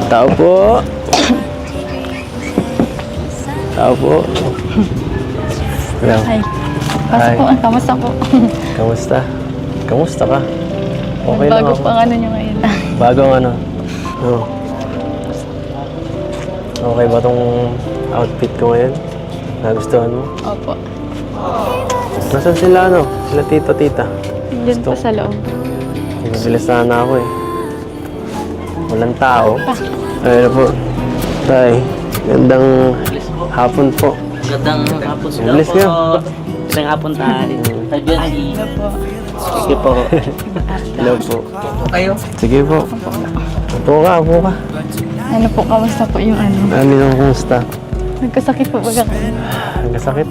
Tao po. Tao po. Hello. Ay, Hi. pasok po. Kamusta po? Kamusta? Kamusta ka? Okay lang Bago ako. po ang ano nyo ngayon. Bagong ano? Oh. Okay ba tong outfit ko ngayon? Nagustuhan mo? Opo. Nasaan sila ano? Sila tito, tita? Diyan po sa loob. Mabilis sana ako eh. Walang tao. Ayun po. Tay, gandang hapon po. Magandang hapon sila English po. ka? Magandang hapon tayo. Tabiansi. Ano po? Sige po. Hello po. Kayo? Sige po. Upo ka, upo ka. Ano po, kamusta po yung ano? Ano yung kumusta? Nagkasakit po baga kayo. Nagkasakit?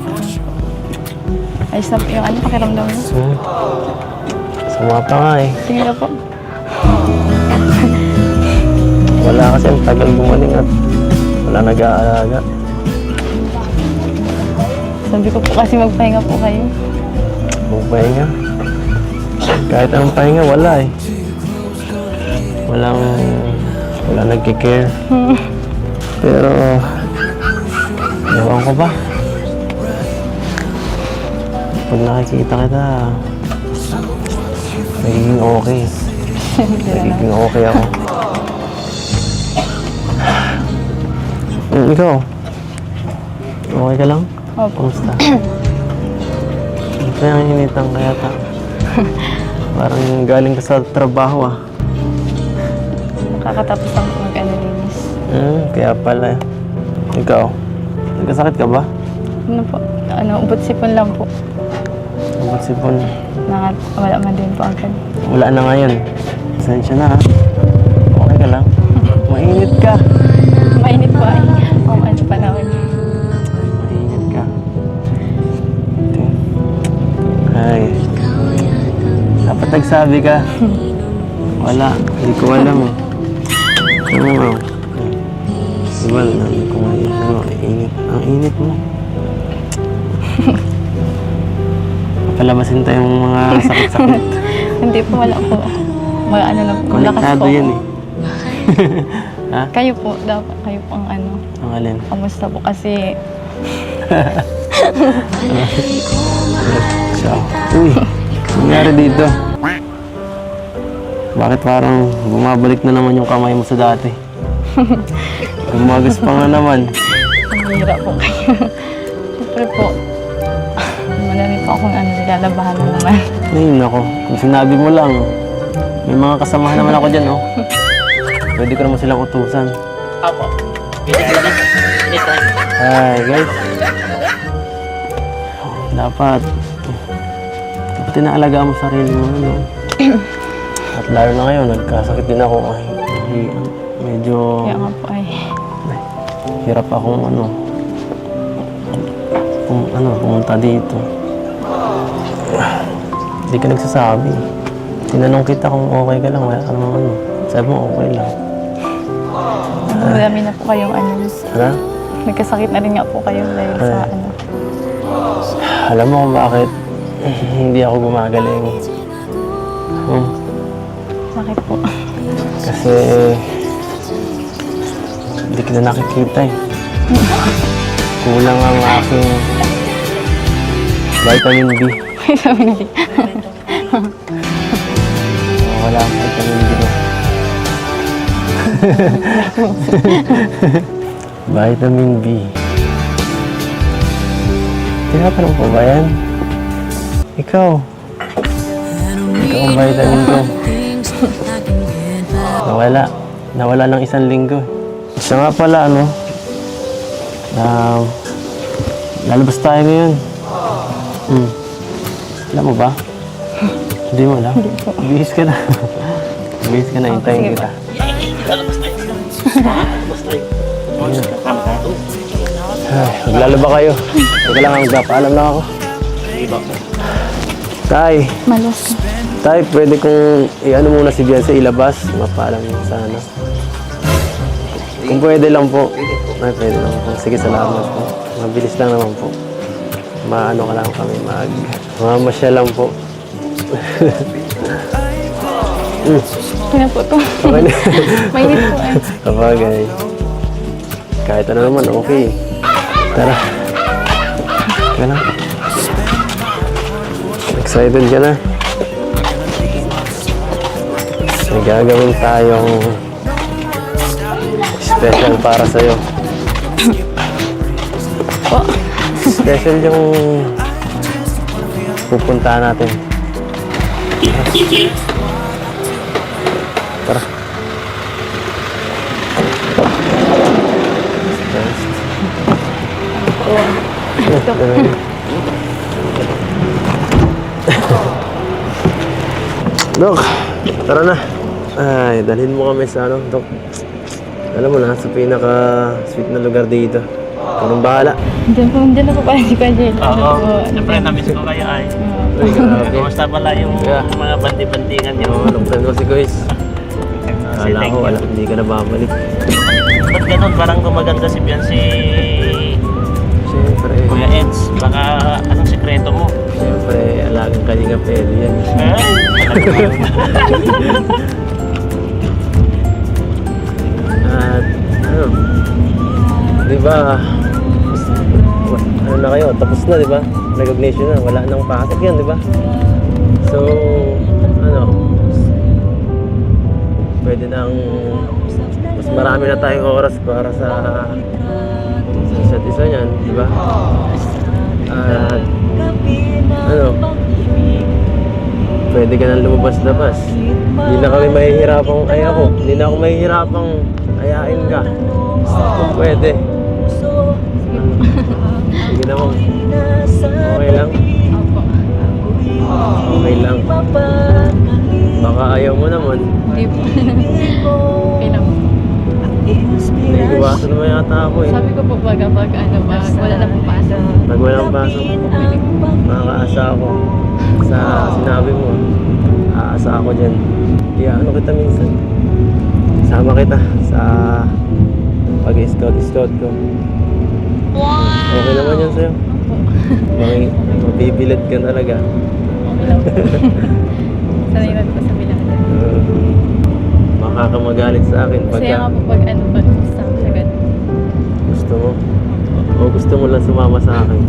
Ayos na po yung ano, pakiramdam mo. Sama pa nga eh. Sige na po. Wala kasi ang tagal gumaling at wala nag-aalaga. Sabi ko po kasi magpahinga po kayo. Magpahinga. Kahit anong pahinga, wala eh. Wala nagkikare. Pero, ewan ko ba? Pag nakikita kita, nagiging okay. Nagiging okay ako. Ikaw? Okay ka lang? Opo. Kumusta? Kaya ang initang kaya ta. Parang galing ka sa trabaho ah. Nakakatapos lang po mag-analinis. Kaya pala. Ikaw? Nagkasakit ka ba? Ano po? Ano, ubot sipon lang po. Abot sipon. Wala man din po agad. Wala na ngayon. Pasensya na ha. Okay ka lang? Mainit ka. Mainit po ay. O, ano panahon. Mainit ka. Ay. Dapat nagsabi ka. Wala. Hindi ko alam eh. Ano mo? Diba, namin ko ngayon. Ano, init. Ang init mo. Palabasin tayong mga sakit-sakit. Hindi po, wala po. Mga ano lang po. Malakas Konektado po. yan eh. Ha? Kayo po, dapat kayo po ang ano. Ang alin? Kamusta po kasi So, uy, nangyari dito. Bakit parang bumabalik na naman yung kamay mo sa dati? Gumagas pa nga naman. mahirap po kayo. Siyempre po, marami po akong ano, nilalabahan na naman. Ay, nako. Kung sinabi mo lang, may mga kasamahan naman ako dyan, oh. Pwede ko naman silang utusan. Apo. Anytime. Hi, guys. Dapat inaalagaan mo sarili mo, no? At lalo na ngayon, nagkasakit din ako. Ay, medyo Kaya nga po ay, hirap akong pumunta dito. Hindi ka nagsasabi. Tinanong kita kung okay ka lang, wala ka namang ano. Sabi mo, okay lang. marami na po kayong ano. Hala? Nagkasakit na rin nga po kayo dahil sa Ay. ano. Alam mo kung bakit hindi ako gumagaling. Bakit po? Kasi hindi kita nakikita eh. Kulang ang aking vitamin B. Sabi niya, Wala ang vitamin B. Vitamin B. Tinatanong ko ba yan? Ikaw. Ikaw ang vitamin ko. Nawala lang 1 linggo. Siya nga pala, lalabas tayo ngayon. Alam mo ba? Hindi mo alam? Bihis ka na. Bihis ka na, hintayin kita. Ay, maglalaba kayo. Huwag lang ang paalam na ako. Tay, malos ka. Tay, pwede kong i-ano muna si Bianca, ilabas. Mapaalam mo sana. Kung pwede lang po. Ay, pwede lang po. Sige, salamat po. Mabilis lang naman po. Maano ka lang kami, mamamasya lang po. Okay na po to. Okay na. Mainit po eh. Sabagay. Kahit ano naman, okay. Tara. Ka na. Excited ka na? May gagawin tayong special para sa'yo. Po. Special yung pupuntahan natin. Tara. Dok, tara na. Ay, dalhin mo kami sa ano, Dok. Alam mo na, sa pinaka-sweet na lugar dito. Anong bahala? Diyan na po pala si Kuya Jel. Oo. Siyempre, namiss ko kayo ay. Ay, grabe. Kumusta pala yung mga bandi-bandingan niyo? Oo, long time no si Kuys. Kasi Akala thank ko, you. wala, hindi ka na babalik. Ba't ganun? Parang gumaganda si Biancy Siyempre, Kuya Eds. Baka anong sikreto mo? siyempre, alagang kalinga pwede yan. Ay, At, ano, di ba, ano na kayo, tapos na, di ba? Recognition na, wala nang pasok yan, di ba? So, ano, pwede nang, mas marami na tayong oras para sa isa't isa niyan, di ba? At, ano, pwede ka nang lumabas-labas. Hindi na kami mahihirapang, hindi na ako mahihirapang ayain ka. Kung pwede. Sige naman. Okay lang. Opo. Okay lang. Baka ayaw mo naman. Hindi po. Okay lang. Naiiwasan naman yata ako eh. Sabi ko po pag wala na po pasok. Pag walang pasok, makakaasa ako sa sinabi mo. Aasa ako dyan. Kaya ano kita minsan. Sama kita sa pag-scout ko. Okay naman yan sa'yo. Mabibilad ka talaga. Okay lang po. Sanay na po sa bilang. Makakamagalit sa akin Masaya nga pagka po pag gusto ko siya ganun. gusto mo. O gusto mo lang sumama sa akin.